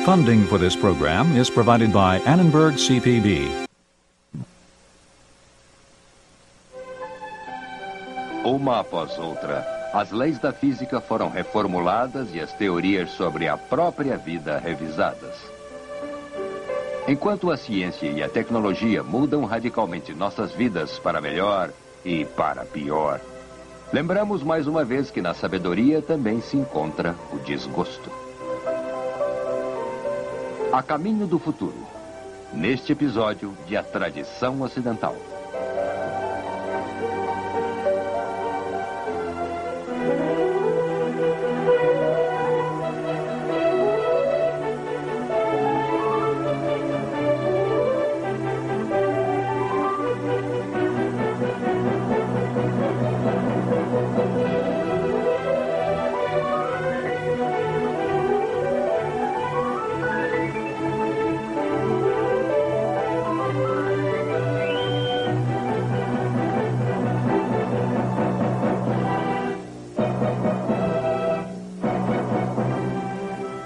Funding for this program is provided by Annenberg CPB. Uma após outra, as leis da física foram reformuladas e as teorias sobre a própria vida revisadas. Enquanto a ciência e a tecnologia mudam radicalmente nossas vidas para melhor e para pior, lembramos mais uma vez que na sabedoria também se encontra o desgosto. A caminho do futuro, neste episódio de A Tradição Ocidental.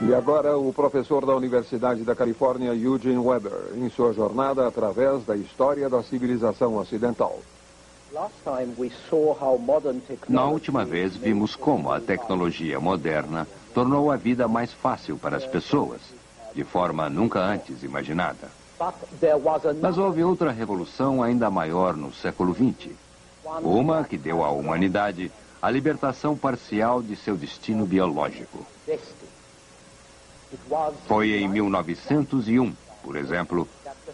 E agora o professor da Universidade da Califórnia, Eugene Weber, em sua jornada através da história da civilização ocidental. Na última vez, vimos como a tecnologia moderna tornou a vida mais fácil para as pessoas, de forma nunca antes imaginada. Mas houve outra revolução ainda maior no século XX. Uma que deu à humanidade a libertação parcial de seu destino biológico. Foi em 1901, por exemplo,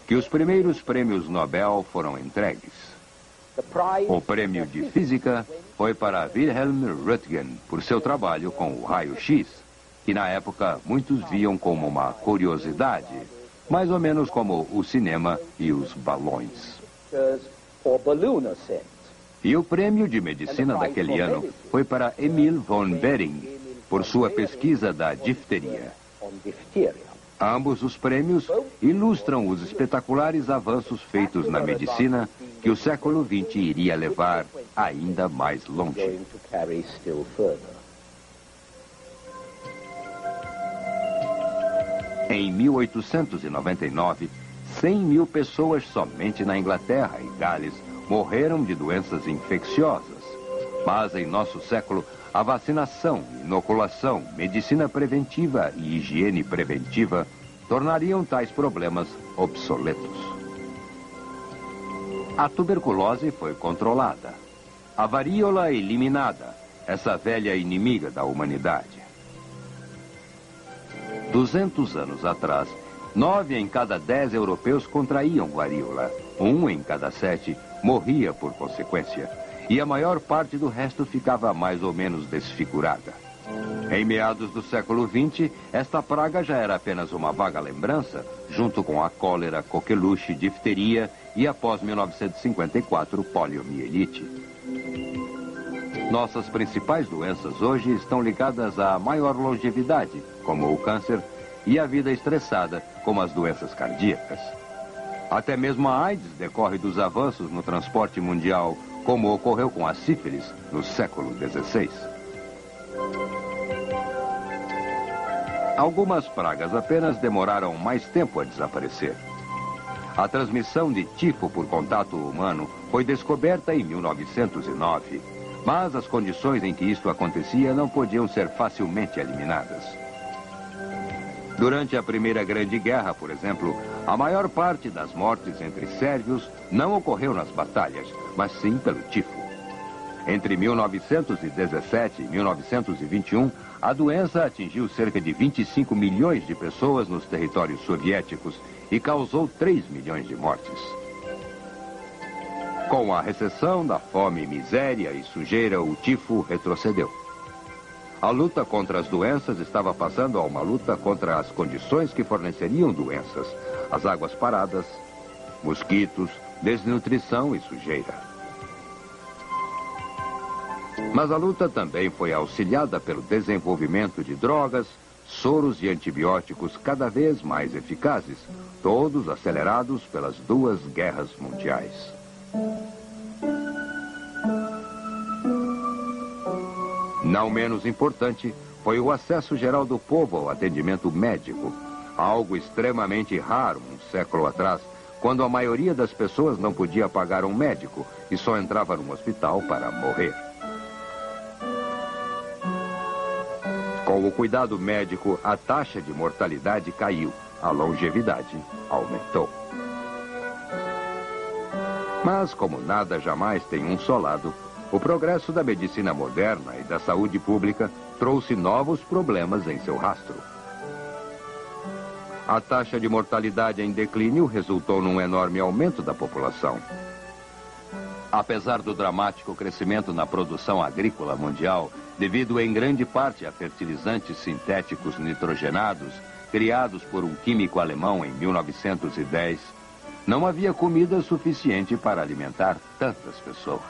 que os primeiros prêmios Nobel foram entregues. O prêmio de física foi para Wilhelm Röntgen por seu trabalho com o raio-x, que na época muitos viam como uma curiosidade, mais ou menos como o cinema e os balões. E o prêmio de medicina daquele ano foi para Emil von Behring por sua pesquisa da difteria. Ambos os prêmios ilustram os espetaculares avanços feitos na medicina que o século XX iria levar ainda mais longe. Em 1899, 100 mil pessoas somente na Inglaterra e Gales morreram de doenças infecciosas. Mas em nosso século, a vacinação, inoculação, medicina preventiva e higiene preventiva tornariam tais problemas obsoletos. A tuberculose foi controlada. A varíola eliminada, essa velha inimiga da humanidade. 200 anos atrás, 9 em cada 10 europeus contraíam varíola. 1 em cada 7 morria por consequência. E a maior parte do resto ficava mais ou menos desfigurada. Em meados do século XX, esta praga já era apenas uma vaga lembrança, junto com a cólera, coqueluche, difteria e, após 1954, poliomielite. Nossas principais doenças hoje estão ligadas à maior longevidade, como o câncer, e à vida estressada, como as doenças cardíacas. Até mesmo a AIDS decorre dos avanços no transporte mundial, como ocorreu com a sífilis no século XVI. Algumas pragas apenas demoraram mais tempo a desaparecer. A transmissão de tifo por contato humano foi descoberta em 1909, mas as condições em que isto acontecia não podiam ser facilmente eliminadas. Durante a Primeira Grande Guerra, por exemplo, a maior parte das mortes entre sérvios não ocorreu nas batalhas, mas sim pelo tifo. Entre 1917 e 1921, a doença atingiu cerca de 25 milhões de pessoas nos territórios soviéticos e causou 3 milhões de mortes. Com a recessão da fome, miséria e sujeira, o tifo retrocedeu. A luta contra as doenças estava passando a uma luta contra as condições que forneceriam doenças, as águas paradas, mosquitos, desnutrição e sujeira. Mas a luta também foi auxiliada pelo desenvolvimento de drogas, soros e antibióticos cada vez mais eficazes, todos acelerados pelas 2 guerras mundiais. Não menos importante foi o acesso geral do povo ao atendimento médico. algo extremamente raro um século atrás, quando a maioria das pessoas não podia pagar um médico e só entrava num hospital para morrer. Com o cuidado médico, a taxa de mortalidade caiu, a longevidade aumentou. Mas, como nada jamais tem um só lado, o progresso da medicina moderna e da saúde pública trouxe novos problemas em seu rastro. A taxa de mortalidade em declínio resultou num enorme aumento da população. Apesar do dramático crescimento na produção agrícola mundial, devido em grande parte a fertilizantes sintéticos nitrogenados, criados por um químico alemão em 1910, não havia comida suficiente para alimentar tantas pessoas.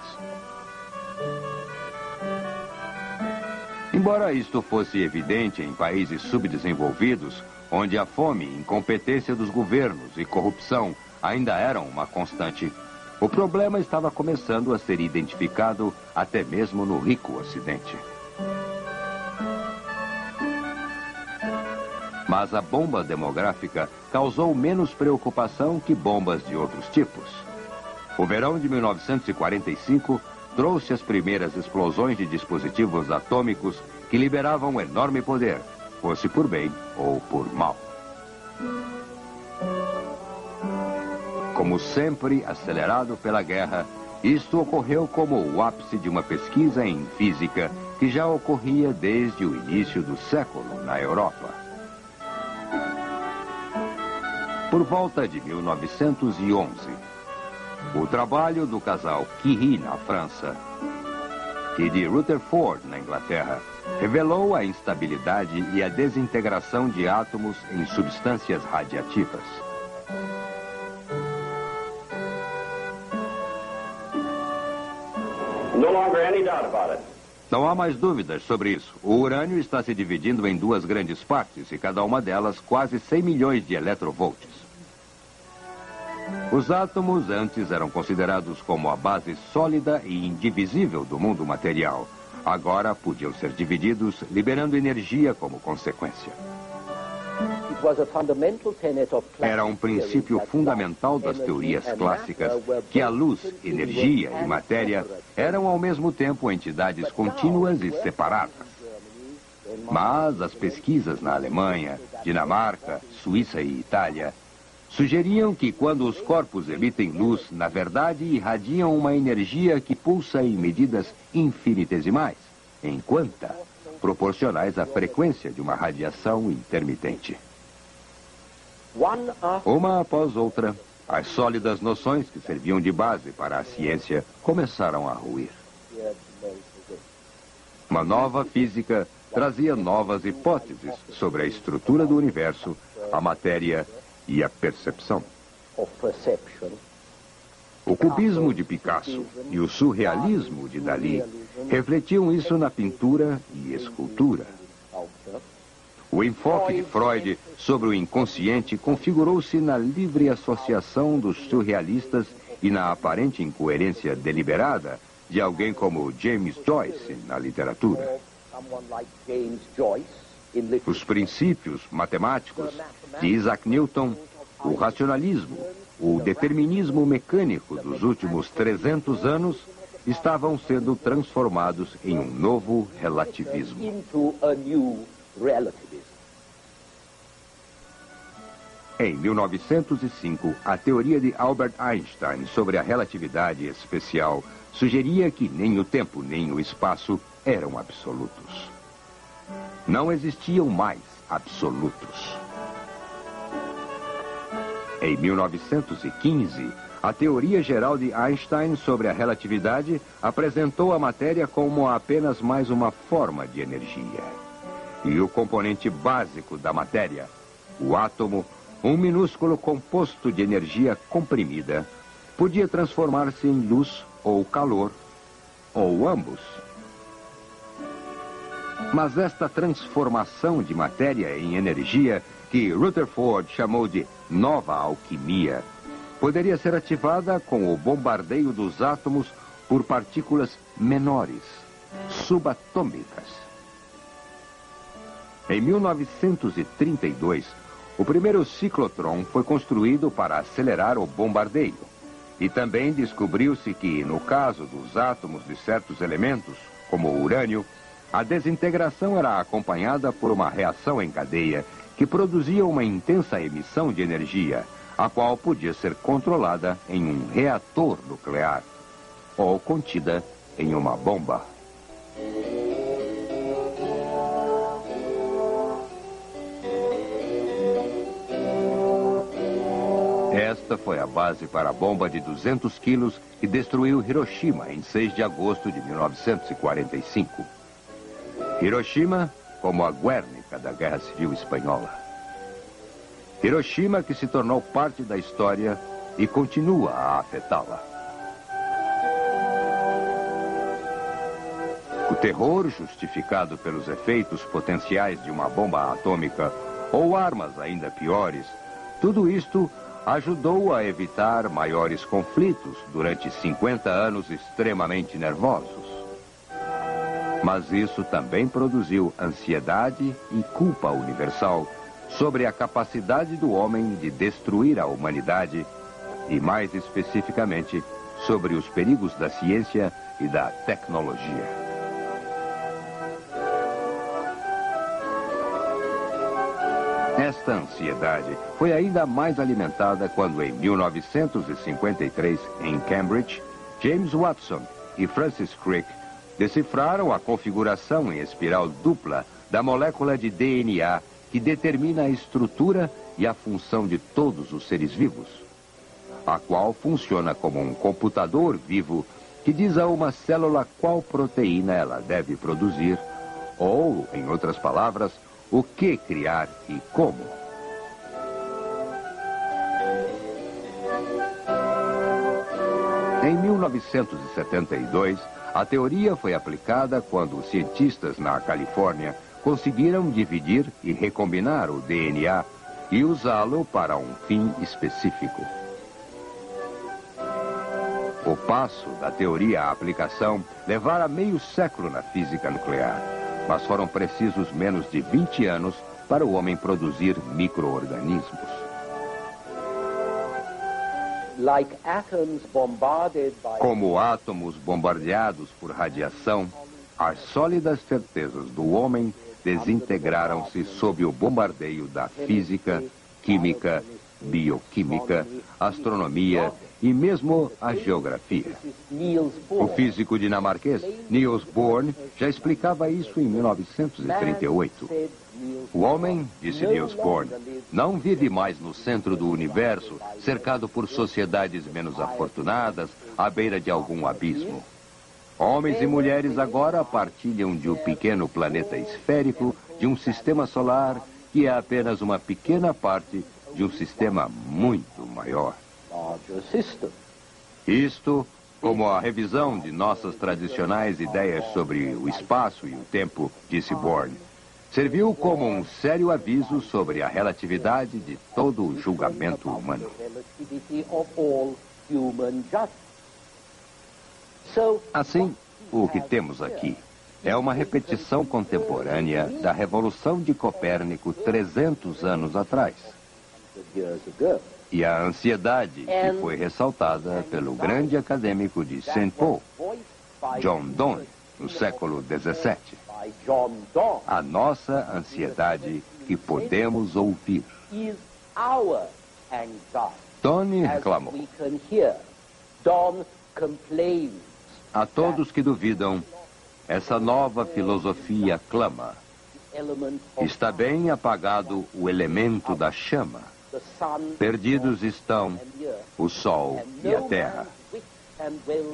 Embora isto fosse evidente em países subdesenvolvidos, onde a fome, incompetência dos governos e corrupção ainda eram uma constante, o problema estava começando a ser identificado até mesmo no rico Ocidente. Mas a bomba demográfica causou menos preocupação que bombas de outros tipos. O verão de 1945 trouxe as primeiras explosões de dispositivos atômicos que liberavam enorme poder, fosse por bem ou por mal. Como sempre acelerado pela guerra, isto ocorreu como o ápice de uma pesquisa em física que já ocorria desde o início do século na Europa. Por volta de 1911, o trabalho do casal Curie na França e de Rutherford na Inglaterra revelou a instabilidade e a desintegração de átomos em substâncias radiativas. Não há mais dúvidas sobre isso. O urânio está se dividindo em duas grandes partes e cada uma delas quase 100 milhões de electrovolts. Os átomos antes eram considerados como a base sólida e indivisível do mundo material. Agora podiam ser divididos, liberando energia como consequência. Era um princípio fundamental das teorias clássicas que a luz, energia e matéria eram ao mesmo tempo entidades contínuas e separadas. Mas as pesquisas na Alemanha, Dinamarca, Suíça e Itália sugeriam que quando os corpos emitem luz, na verdade irradiam uma energia que pulsa em medidas infinitesimais, em quanta, proporcionais à frequência de uma radiação intermitente. Uma após outra, as sólidas noções que serviam de base para a ciência começaram a ruir. Uma nova física trazia novas hipóteses sobre a estrutura do universo, a matéria e a percepção. O cubismo de Picasso e o surrealismo de Dalí refletiam isso na pintura e escultura. O enfoque de Freud sobre o inconsciente configurou-se na livre associação dos surrealistas e na aparente incoerência deliberada de alguém como James Joyce na literatura. Os princípios matemáticos de Isaac Newton, o racionalismo, o determinismo mecânico dos últimos 300 anos estavam sendo transformados em um novo relativismo. Em 1905, a teoria de Albert Einstein sobre a relatividade especial sugeria que nem o tempo nem o espaço eram absolutos. Não existiam mais absolutos. Em 1915, a teoria geral de Einstein sobre a relatividade apresentou a matéria como apenas mais uma forma de energia. E o componente básico da matéria, o átomo, um minúsculo composto de energia comprimida, podia transformar-se em luz ou calor, ou ambos. Mas esta transformação de matéria em energia, que Rutherford chamou de nova alquimia, poderia ser ativada com o bombardeio dos átomos por partículas menores, subatômicas. Em 1932, O primeiro ciclotron foi construído para acelerar o bombardeio. E também descobriu-se que, no caso dos átomos de certos elementos, como o urânio, a desintegração era acompanhada por uma reação em cadeia que produzia uma intensa emissão de energia, a qual podia ser controlada em um reator nuclear ou contida em uma bomba. Esta foi a base para a bomba de 200 quilos que destruiu Hiroshima em 6 de agosto de 1945. Hiroshima como a Guernica da Guerra Civil Espanhola. Hiroshima que se tornou parte da história e continua a afetá-la. O terror justificado pelos efeitos potenciais de uma bomba atômica ou armas ainda piores, tudo isto ajudou a evitar maiores conflitos durante 50 anos extremamente nervosos. Mas isso também produziu ansiedade e culpa universal sobre a capacidade do homem de destruir a humanidade e, mais especificamente, sobre os perigos da ciência e da tecnologia. Esta ansiedade foi ainda mais alimentada quando, em 1953, em Cambridge, James Watson e Francis Crick decifraram a configuração em espiral dupla da molécula de DNA que determina a estrutura e a função de todos os seres vivos, a qual funciona como um computador vivo que diz a uma célula qual proteína ela deve produzir, ou, em outras palavras, o que criar e como. Em 1972, a teoria foi aplicada quando os cientistas na Califórnia conseguiram dividir e recombinar o DNA e usá-lo para um fim específico. O passo da teoria à aplicação levara meio século na física nuclear, mas foram precisos menos de 20 anos para o homem produzir micro-organismos. Como átomos bombardeados por radiação, as sólidas certezas do homem desintegraram-se sob o bombardeio da física, química, bioquímica, astronomia e mesmo a geografia. O físico dinamarquês Niels Bohr já explicava isso em 1938. O homem, disse Niels Bohr, não vive mais no centro do universo, cercado por sociedades menos afortunadas, à beira de algum abismo. Homens e mulheres agora partilham de um pequeno planeta esférico de um sistema solar que é apenas uma pequena parte de um sistema muito maior. Isto, como a revisão de nossas tradicionais ideias sobre o espaço e o tempo, disse Bohr, serviu como um sério aviso sobre a relatividade de todo o julgamento humano. Assim, o que temos aqui é uma repetição contemporânea da Revolução de Copérnico 300 anos atrás. E a ansiedade que foi ressaltada pelo grande acadêmico de St. Paul, John Donne, no século XVII. A nossa ansiedade que podemos ouvir. Donne reclamou. A todos que duvidam, essa nova filosofia clama. Está bem apagado o elemento da chama. Perdidos estão o sol e a terra.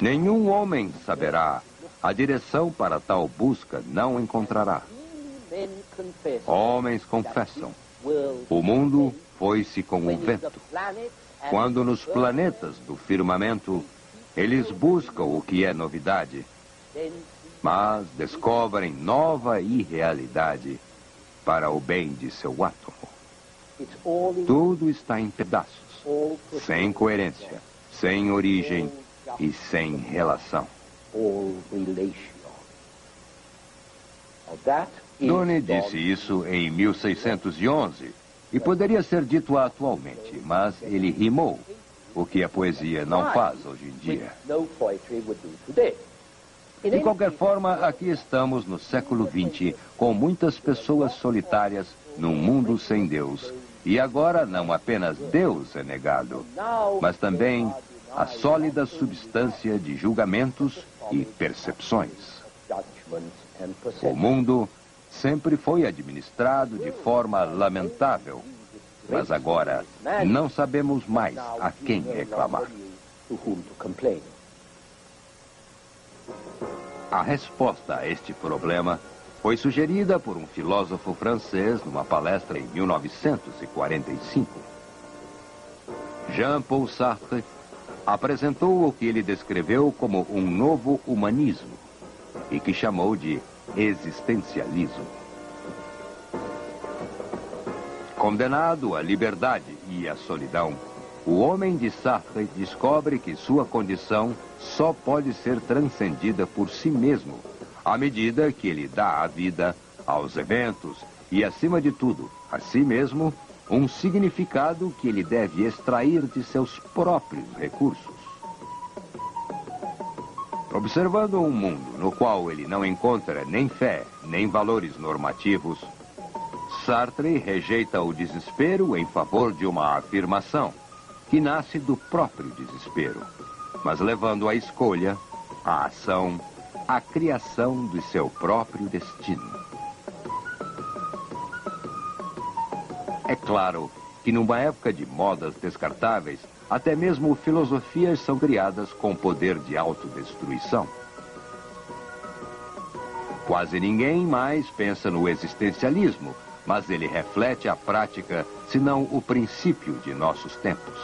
Nenhum homem saberá. A direção para tal busca não encontrará. Homens confessam. O mundo foi-se com o vento. Quando nos planetas do firmamento, eles buscam o que é novidade, mas descobrem nova irrealidade para o bem de seu átomo. Tudo está em pedaços, sem coerência, sem origem e sem relação. Donne disse isso em 1611, E poderia ser dito atualmente, mas ele rimou, o que a poesia não faz hoje em dia. De qualquer forma, aqui estamos no século XX, com muitas pessoas solitárias num mundo sem Deus. E agora não apenas Deus é negado, mas também a sólida substância de julgamentos e percepções. O mundo sempre foi administrado de forma lamentável, mas agora não sabemos mais a quem reclamar. A resposta a este problema foi sugerida por um filósofo francês numa palestra em 1945. Jean-Paul Sartre apresentou o que ele descreveu como um novo humanismo e que chamou de existencialismo. Condenado à liberdade e à solidão, o homem de Sartre descobre que sua condição só pode ser transcendida por si mesmo, à medida que ele dá à vida, aos eventos e, acima de tudo, a si mesmo, um significado que ele deve extrair de seus próprios recursos. Observando um mundo no qual ele não encontra nem fé, nem valores normativos, Sartre rejeita o desespero em favor de uma afirmação que nasce do próprio desespero, mas levando à escolha, à ação, à criação do seu próprio destino. É claro que numa época de modas descartáveis, até mesmo filosofias são criadas com poder de autodestruição. Quase ninguém mais pensa no existencialismo, mas ele reflete a prática, se não o princípio de nossos tempos.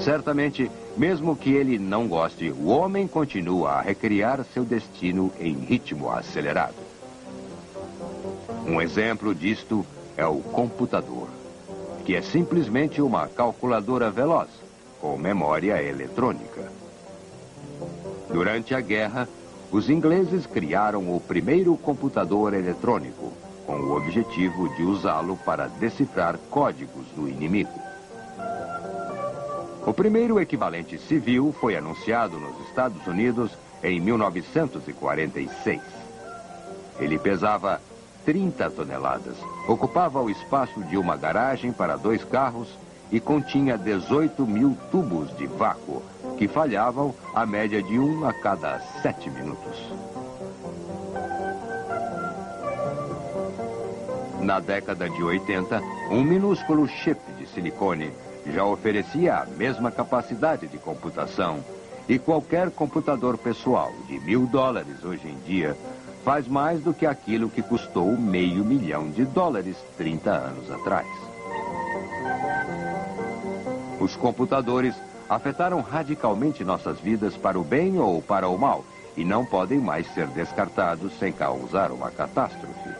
Certamente, mesmo que ele não goste, o homem continua a recriar seu destino em ritmo acelerado. Um exemplo disto é o computador, que é simplesmente uma calculadora veloz, com memória eletrônica. Durante a guerra, os ingleses criaram o primeiro computador eletrônico, com o objetivo de usá-lo para decifrar códigos do inimigo. O primeiro equivalente civil foi anunciado nos Estados Unidos em 1946. Ele pesava 30 toneladas, ocupava o espaço de uma garagem para 2 carros e continha 18 mil tubos de vácuo, que falhavam a média de 1 a cada 7 minutos. Na década de 80, um minúsculo chip de silicone já oferecia a mesma capacidade de computação, e qualquer computador pessoal de $1.000 hoje em dia faz mais do que aquilo que custou $500 milhão 30 anos atrás. Os computadores afetaram radicalmente nossas vidas para o bem ou para o mal, e não podem mais ser descartados sem causar uma catástrofe.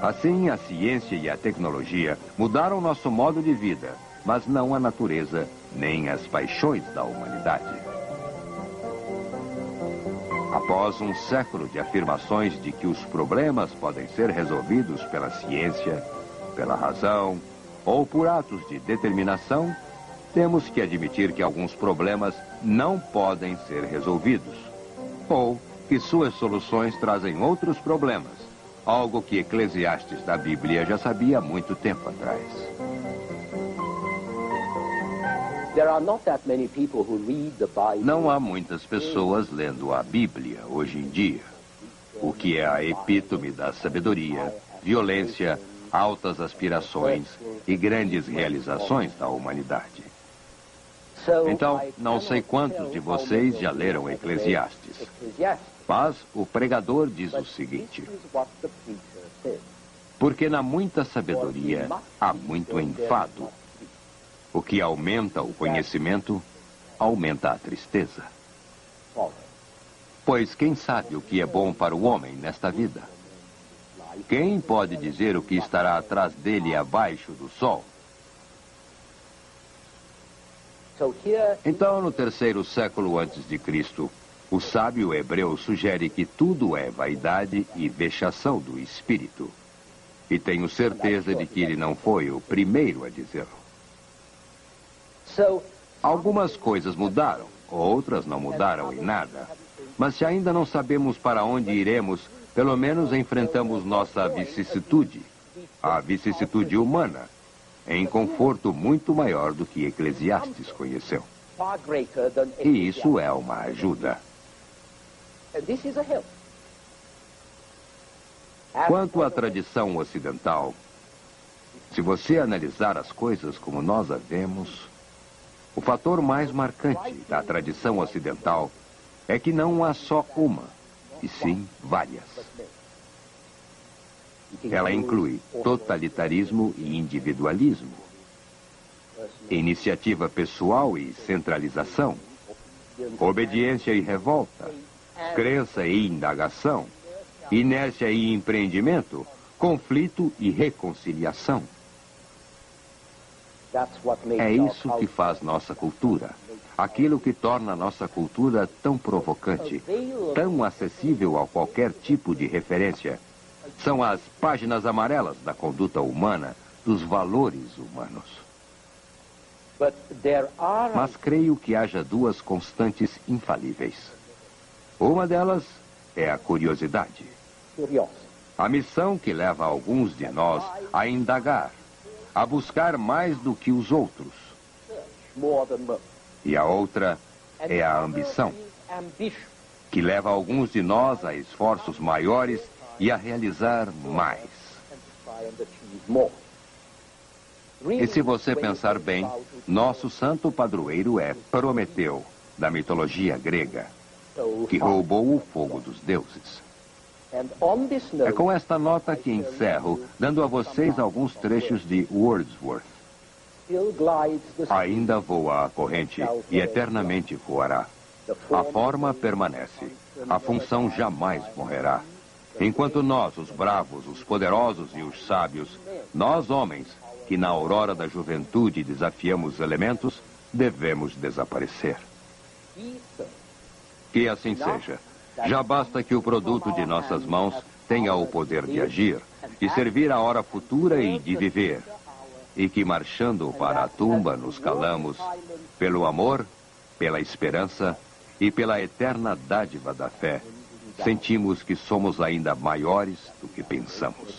Assim, a ciência e a tecnologia mudaram nosso modo de vida, mas não a natureza nem as paixões da humanidade. Após um século de afirmações de que os problemas podem ser resolvidos pela ciência, pela razão ou por atos de determinação, temos que admitir que alguns problemas não podem ser resolvidos, ou que suas soluções trazem outros problemas, algo que Eclesiastes da Bíblia já sabia há muito tempo atrás. Não há muitas pessoas lendo a Bíblia hoje em dia, o que é a epítome da sabedoria, violência, altas aspirações e grandes realizações da humanidade. Então, não sei quantos de vocês já leram Eclesiastes, mas o pregador diz o seguinte: porque na muita sabedoria há muito enfado. O que aumenta o conhecimento, aumenta a tristeza. Pois quem sabe o que é bom para o homem nesta vida? Quem pode dizer o que estará atrás dele abaixo do sol? Então, no 3º século antes de Cristo, o sábio hebreu sugere que tudo é vaidade e vexação do espírito. E tenho certeza de que ele não foi o primeiro a dizê-lo. Algumas coisas mudaram, outras não mudaram em nada. Mas se ainda não sabemos para onde iremos, pelo menos enfrentamos nossa vicissitude, a vicissitude humana, em conforto muito maior do que Eclesiastes conheceu. E isso é uma ajuda. Quanto à tradição ocidental, se você analisar as coisas como nós a vemos, o fator mais marcante da tradição ocidental é que não há só uma, e sim várias. Ela inclui totalitarismo e individualismo, iniciativa pessoal e centralização, obediência e revolta, crença e indagação, inércia e empreendimento, conflito e reconciliação. É isso que faz nossa cultura. Aquilo que torna nossa cultura tão provocante, tão acessível a qualquer tipo de referência. São as páginas amarelas da conduta humana, dos valores humanos. Mas creio que haja duas constantes infalíveis. Uma delas é a curiosidade. A missão que leva alguns de nós a indagar, a buscar mais do que os outros. E a outra é a ambição, que leva alguns de nós a esforços maiores e a realizar mais. E se você pensar bem, nosso santo padroeiro é Prometeu, da mitologia grega, que roubou o fogo dos deuses. É com esta nota que encerro, dando a vocês alguns trechos de Wordsworth. Ainda voa a corrente e eternamente voará. A forma permanece. A função jamais morrerá. Enquanto nós, os bravos, os poderosos e os sábios, nós homens, que na aurora da juventude desafiamos os elementos, devemos desaparecer. Que assim seja. Já basta que o produto de nossas mãos tenha o poder de agir, de servir à hora futura e de viver. E que marchando para a tumba nos calamos pelo amor, pela esperança e pela eterna dádiva da fé. Sentimos que somos ainda maiores do que pensamos.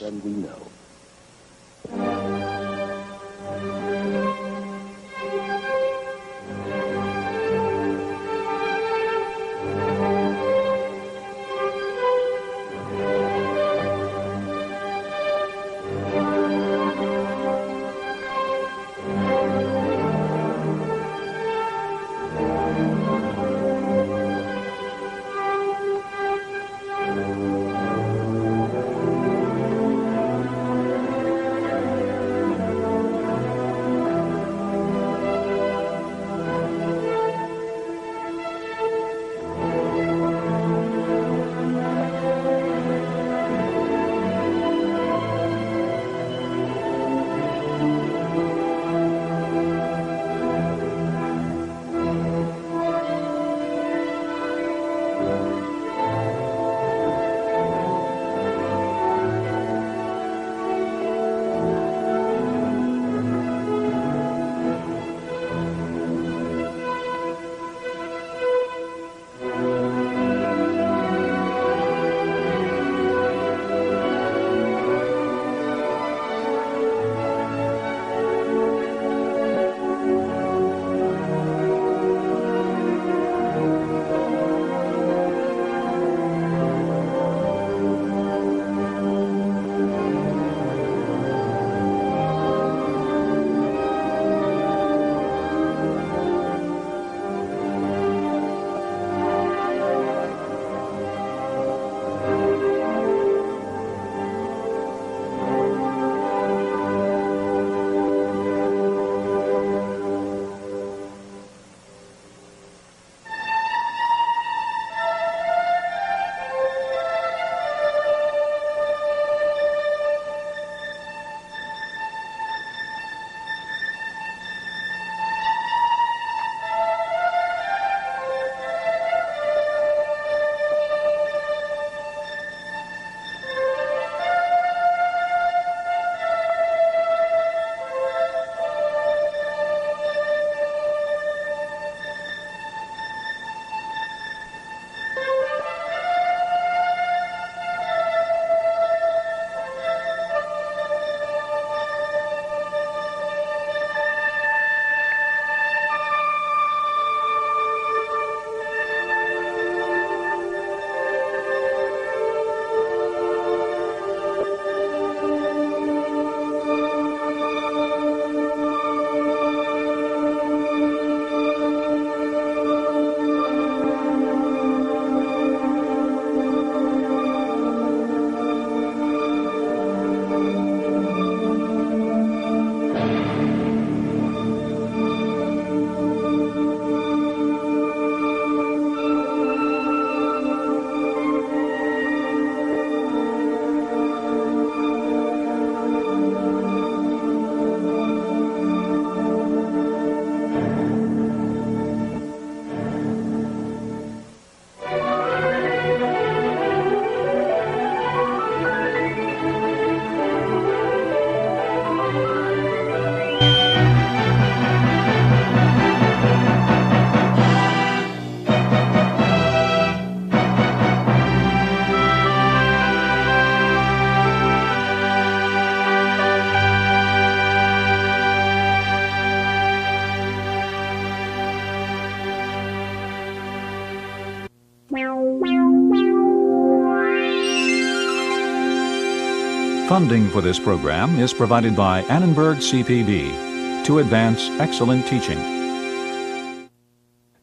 Funding for this program is provided by Annenberg CPB to advance excellent teaching.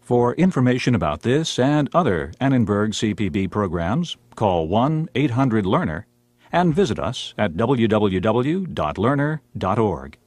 For information about this and other Annenberg CPB programs, call 1-800-LEARNER and visit us at www.learner.org.